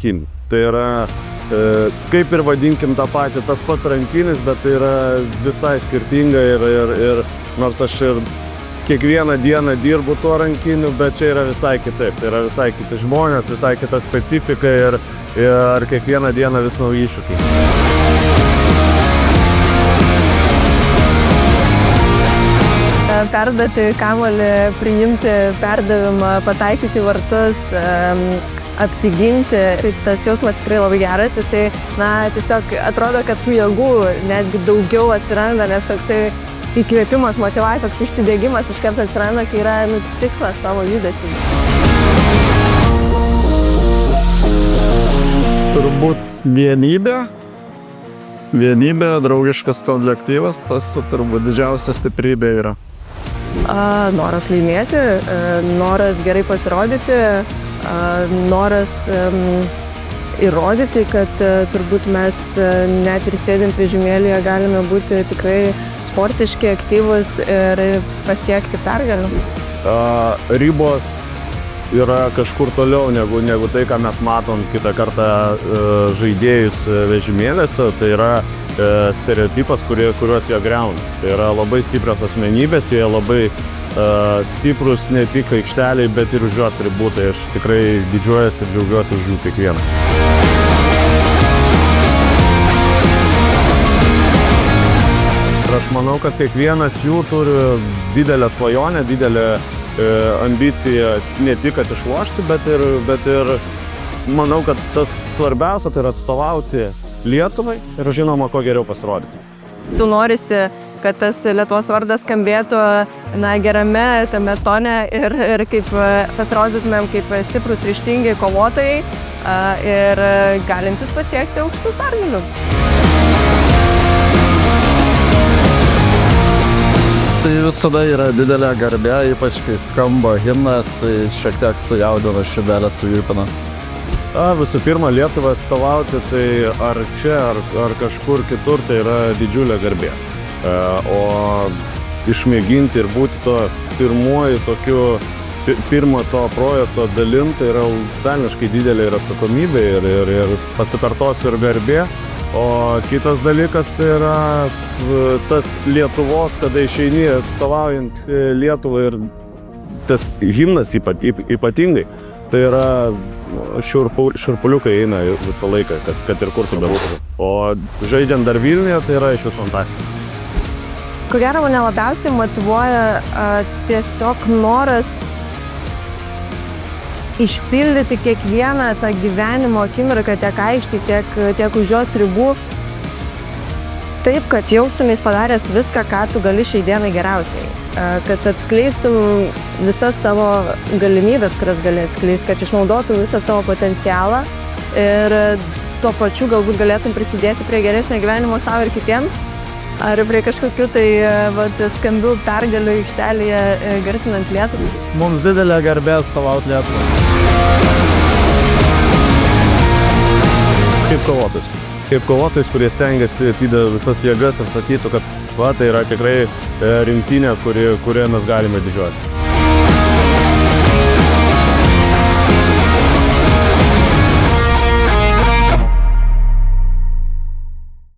rankinį. Tai yra, kaip ir vadinkim tą patį, tas pats rankinis, bet tai yra visai skirtinga ir nors aš ir kiekvieną dieną dirbu tuo rankiniu, bet čia yra visai kitaip. Tai yra visai kiti žmonės, visai kita specifika ir kiekvieną dieną vis nauji iššūkiai. Perduoti kamuolį, priimti perdavimą, pataikyti vartus, apsiginti. Tai tas jausmas tikrai labai geras. Jisai, tiesiog atrodo, kad tų jėgų netgi daugiau atsiranda, nes toksai įkvėpimas, motyvacija, toks išsidėgymas iš karto atsiranda, kai yra tikslas tavo judesiui. Turbūt vienybė, draugiškas kolektyvas, tas turbūt didžiausia stiprybė yra. Noras laimėti, noras gerai pasirodyti, noras įrodyti, kad turbūt mes net ir sėdint vežimėlyje galime būti tikrai sportiški, aktyvūs ir pasiekti pergalių. Ribos yra kažkur toliau negu tai, ką mes matom kitą kartą žaidėjus vežimėlėse. Tai yra stereotipas, kuriuos jie griauna. Tai yra labai stiprios asmenybės, jie labai stiprus ne tik aikšteliai, bet ir už jos ribų. Tai aš tikrai didžiuojuosi ir džiaugiuosi už jų kiekvieną. Ir aš manau, kad kiekvienas jų turi didelę svajonę, didelę ambiciją ne tik kad išlošti, bet ir manau, kad tas svarbiausia tai yra atstovauti Lietuvai ir žinoma, kuo geriau pasirodyti. Tu norisi, kad tas Lietuvos vardas skambėtų gerame tame tone ir kaip pasirodytumėm kaip stiprus, ryžtingi kovotojai ir galintis pasiekti aukštų pergalių. Tai visada yra didelė garbė, ypač kai skamba himnas, tai šiek tiek sujaudina, širdelę sujurpina. Visų pirma, Lietuvą atstovauti, tai ar čia, ar kažkur kitur, tai yra didžiulė garbė. O išmėginti ir būti to pirmo to projekto dalim, tai yra velniškai didelė ir atsakomybė ir pasikartosiu ir garbė. O kitas dalykas tai yra tas Lietuvos, kada išeini atstovaujant Lietuvą ir tas himnas ypatingai. Tai yra širpuliukai eina visą laiką, kad ir kur tu bebūtum. O žaidžiant dar Vilniuje, tai yra iš vis fantastika. Ko gero, mane labiausiai motyvuoja tiesiog noras išpildyti kiekvieną tą gyvenimo akimirką tiek aikštėje, tiek už jos ribų. Taip, kad jaustumės padaręs viską, ką tu gali šiai dienai geriausiai. Kad atskleistum visas savo galimybės, kurias gali atskleisti, kad išnaudotum visą savo potencialą ir tuo pačiu galbūt galėtum prisidėti prie geresnio gyvenimo savo ir kitiems, ar prie kažkokių tai skambių pergalių aikštelėje garsinant Lietuvą. Mums didelė garbė atstovauti Lietuvą. Kaip kovotojus, kurie stengiasi, atideda visas jėgas ir sakytų, kad tai yra tikrai rinktinė, kurioje mes galime didžiuotis.